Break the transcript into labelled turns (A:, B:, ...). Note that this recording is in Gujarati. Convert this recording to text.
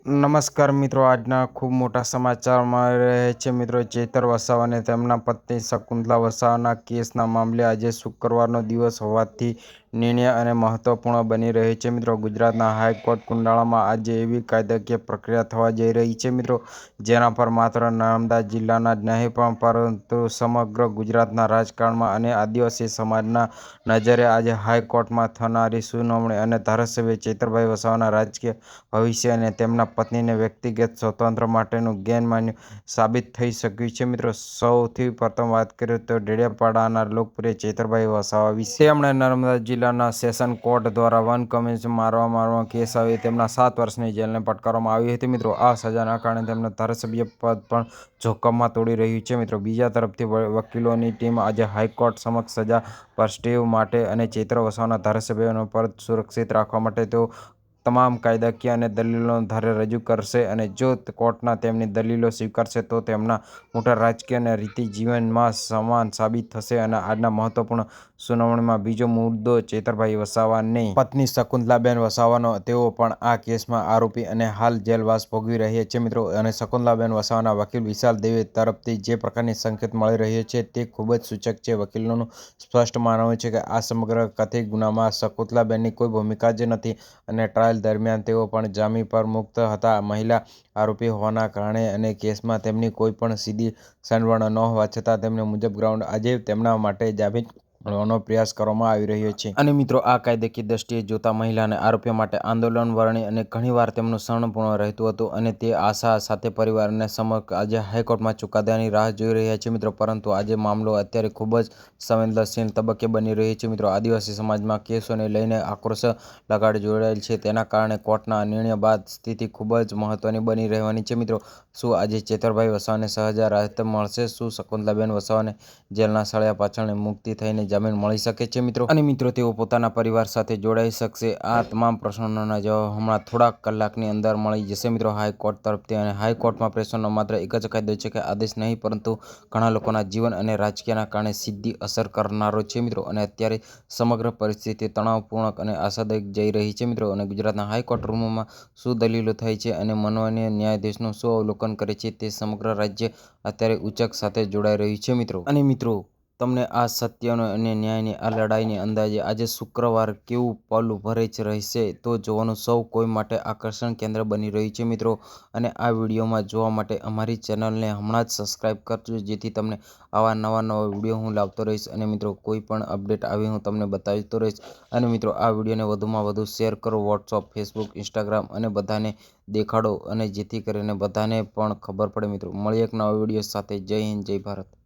A: નમસ્કાર મિત્રો, આજના ખૂબ મોટા સમાચારમાં રહે છે મિત્રો. ચેતર વસાવા અને તેમના પત્ની શકુંતલા વસાવાના કેસના મામલે આજે શુક્રવારનો દિવસ હોવાથી નિર્ણય અને મહત્વપૂર્ણ બની રહ્યો છે મિત્રો. ગુજરાતના હાઈકોર્ટ કુંડાળામાં આજે એવી કાયદાકીય પ્રક્રિયા થવા જઈ રહી છે મિત્રો, જેના પર માત્ર નર્મદા જિલ્લાના જ નહીં પરંતુ સમગ્ર ગુજરાતના રાજકારણમાં અને આદિવાસી સમાજના નજરે આજે હાઈકોર્ટમાં થનારી સુનાવણી અને ધારાસભ્ય ચેતરભાઈ વસાવાના રાજકીય ભવિષ્ય અને તેમના પત્નીને વ્યક્તિગત સ્વાતંત્ર્ય માટેનું ગેરમાન્યું સાબિત થઈ શક્યું છે મિત્રો. સૌથી પ્રથમ વાત કરીએ તો ડેડિયાપાડાના લોકપ્રિય ચેતરભાઈ વસાવા વિશે. તેમણે નર્મદા જિલ્લાના સેશન કોર્ટ દ્વારા વન કમિશન મારવાનો કેસ આવી તેમના 7 વર્ષની જેલને ફટકારવામાં આવી હતી મિત્રો. આ સજાના કારણે તેમનું ધારાસભ્ય પદ પણ જોખમમાં તોડી રહ્યું છે મિત્રો. બીજા તરફથી વકીલોની ટીમ આજે હાઈકોર્ટ સમક્ષ સજા પર સ્ટે માટે અને ચેતર વસાવાના ધારાસભ્યનું પદ સુરક્ષિત રાખવા માટે તેઓ તમામ કાયદાકીય અને દલીલોનો ધારે રજૂ કરશે અને જો કોર્ટના તેમની દલીલો સ્વીકારશે તો તેમના મોટા રાજકીય અને રીતિ જીવનમાં સમાન સાબિત થશે. અને આજના મહત્વપૂર્ણ સુનાવણીમાં બીજો મુદ્દો ચેતરભાઈ વસાવાની પત્ની શકુંતલાબેન વસાવાનો. તેઓ પણ આ કેસમાં આરોપી અને હાલ જેલવાસ ભોગવી રહ્યા છે મિત્રો. અને શકુંતલાબેન વસાવાના વકીલ વિશાલ દેવે તરફથી જે પ્રકારની સંકેત મળી રહ્યો છે તે ખૂબ જ સૂચક છે. વકીલોનું સ્પષ્ટ માનવું છે કે આ સમગ્ર કથિત ગુનામાં શકુંતલાબેનની કોઈ ભૂમિકા જ નથી અને ટ્રાયલ દરમિયાન તેઓ પણ જામીન પર મુક્ત હતા. મહિલા આરોપી હોવાના કારણે અને કેસમાં તેમની કોઈ પણ સીધી સંડોવણ ન હોવા છતાં તેમને મુજબ ગ્રાઉન્ડ આજે તેમના માટે જામીન મળવાનો પ્રયાસ કરવામાં આવી રહ્યો છે. અને મિત્રો, આ કાયદાકીય દ્રષ્ટિએ જોતા મહિલા અને આરોપીઓ માટે આંદોલન વરણી અને ઘણીવાર તેમનું શરણપૂર્ણ રહેતું હતું અને તે આશા સાથે પરિવાર અને સમગ્ર આજે હાઈકોર્ટમાં ચુકાદાની રાહ જોઈ રહ્યા છે મિત્રો. પરંતુ આજે મામલો અત્યારે ખૂબ જ સંવેદનશીલ તબક્કે બની રહ્યો છે મિત્રો. આદિવાસી સમાજમાં કેસોને લઈને આક્રોશ લગાડ જોડાયેલ છે. તેના કારણે કોર્ટના નિર્ણય બાદ સ્થિતિ ખૂબ જ મહત્વની બની રહેવાની છે મિત્રો. શું આજે ચેતરભાઈ વસાવાને સજા રાહત મળશે? શું શકુંતલાબેન વસાવાને જેલના સળિયા પાછળથી મુક્તિ થઈને જામીન મળી શકે છે મિત્રો? અને મિત્રો, તેઓ પોતાના પરિવાર સાથે જોડાઈ શકશે? આ તમામ પ્રશ્નોના જવાબ હમણાં થોડાક કલાકની અંદર મળી જશે મિત્રો હાઈકોર્ટ તરફથી. અને હાઈકોર્ટમાં પ્રેશરનો માત્ર એક જ કાયદો છે કે આદેશ નહીં પરંતુ ઘણા લોકોના જીવન અને રાજકીયના કારણે સીધી અસર કરનારો છે મિત્રો. અને અત્યારે સમગ્ર પરિસ્થિતિ તણાવપૂર્ણ અને આશાદાયક જઈ રહી છે મિત્રો. અને ગુજરાતના હાઈકોર્ટ રૂમમાં શું દલીલો થાય છે અને માનનીય ન્યાયાધીશનું શું અવલોકન કરે છે તે સમગ્ર રાજ્ય અત્યારે ઉચક સાથે જોડાઈ રહ્યું છે મિત્રો. અને મિત્રો, તમને આ સત્યનો અને ન્યાયની આ લડાઈની અંદાજે આજે શુક્રવાર કેવું પલ ભરે જ રહેશે તો જોવાનું સૌ કોઈ માટે આકર્ષણ કેન્દ્ર બની રહ્યું છે મિત્રો. અને આ વિડીયોમાં જોવા માટે અમારી ચેનલને હમણાં જ સબસ્ક્રાઈબ કરજો જેથી તમને આવા નવા વિડીયો હું લાવતો રહીશ. અને મિત્રો, કોઈ પણ અપડેટ આવી હું તમને બતાવતો રહીશ. અને મિત્રો, આ વિડીયોને વધુમાં વધુ શેર કરો વોટ્સઅપ, ફેસબુક, ઇન્સ્ટાગ્રામ અને બધાને દેખાડો અને જેથી કરીને બધાને પણ ખબર પડે મિત્રો. મળીએ એક નવા વિડીયો સાથે. જય હિન્દ, જય ભારત.